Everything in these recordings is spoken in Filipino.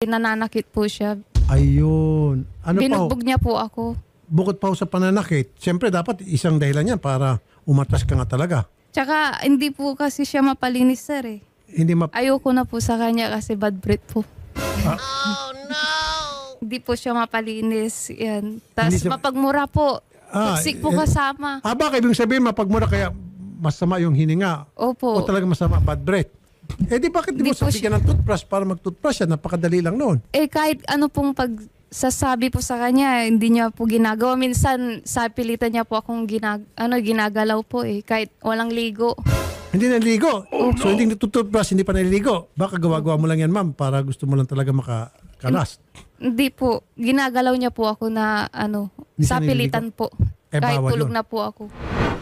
Nananakit po siya. Ayun. Ano Binugbog pa? niya po ako. Bukod pa sa pananakit, siyempre dapat isang dahilan yan para umatras ka nga talaga. Tsaka hindi po kasi siya mapalinis, sir eh. Hindi Ayoko na po sa kanya kasi bad breath po. Hindi po siya mapalinis. Yan. Tapos Hindi siya- mapagmura po. Toxic po kasama. baka ibig sabihin mapagmura kaya masama yung hininga Opo. o talaga masama bad breath. Eh di bakit di Di mo po sabihin ng toothbrush para mag-toothbrush yan? Napakadali lang noon. Eh kahit ano pong pagsasabi po sa kanya, hindi niya po ginagawa. Minsan sa pilitan niya po akong ginagalaw po eh. Kahit walang ligo. Hindi naliligo. So hindi toothbrush, hindi pa naliligo. Baka gawa-gawa mo lang yan, ma'am, para gusto mo lang talaga makakalas. Hindi po. Ginagalaw niya po ako na Hindi sa siya pilitan po. Eh, Kahit bawal tulog yun. na po ako.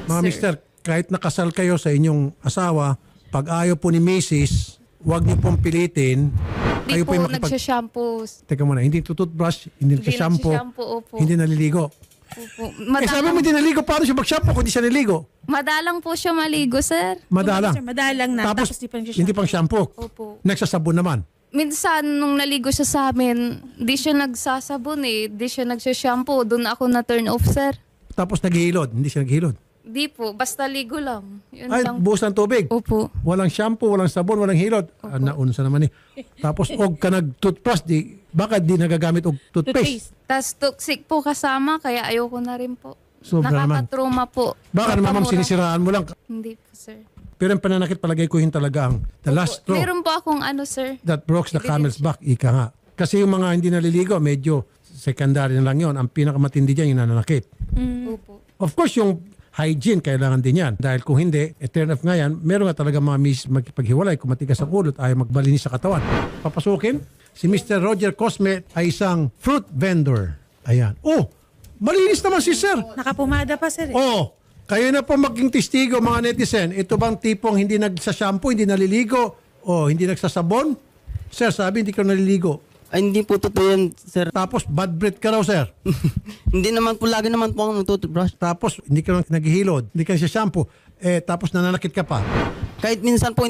Mga Sir. mister, kahit nakasal kayo sa inyong asawa, pag ayaw po ni Mrs., huwag niyo pong pilitin. Hindi po yung nagsashampoo. Teka muna, hindi toothbrush, hindi nagsashampoo, nagsashampoo, opo. hindi naliligo. Opo. Sabi mo hindi naliligo, paano siya mag-shampoo kung hindi siya naliligo? Madalang po siya maligo, sir. Madalang. Sir, madalang na. Tapos, Tapos di pa hindi pang shampoo. Opo. Nagsasabon naman. Minsan, nung naligo siya sa amin, di siya nagsasabon eh. Di siya nagsashampoo. Doon ako na turn off, sir. Tapos naghihilod, hindi siya naghihilod. Di po. Basta ligo lang. Yun Ay, lang. buhos ng tubig. Opo. Walang shampoo, walang sabon, walang hilod. Naunsa naman eh. Tapos, og ka nag-toothbrush, baka di nagagamit og toothpaste. Tas toxic po kasama, kaya ayoko na rin po. Sobra naman. Nakakatrauma po. Baka naman, ma'am, Napamura. sinisiraan mo lang. Hindi po, sir. Pero yung pananakit palagay ko yun talaga ang the last straw Meron po akong sir. that breaks the camel's back, ika nga. Kasi yung mga hindi naliligo, medyo secondary na lang yun. Ang pinakamatindi dyan yung nananakit. Opo. Of course, yung hygiene, kailangan din yan. Dahil kung hindi, turn off nga yan, meron nga talaga mga miss magpaghiwalay, kung matigas ang ulo at ayaw magbalinis sa katawan. Papasukin, si Mr. Roger Cosme ay isang fruit vendor. Ayan. Oh, malinis naman si sir. Nakapumada pa, sir. Oh, kayo na po maging testigo mga netizen. Ito bang tipong hindi nagsashampoo, hindi naliligo, o hindi nagsasabon? Sir, sabi hindi ka naliligo. Ay, hindi po totoo yan, sir. Tapos bad breath ka raw, sir. Hindi naman po, lagi naman po ako nagtutubrush. Tapos hindi ka naghihilod, hindi ka nagsashampoo. Tapos nananakit ka pa. Kahit minsan po,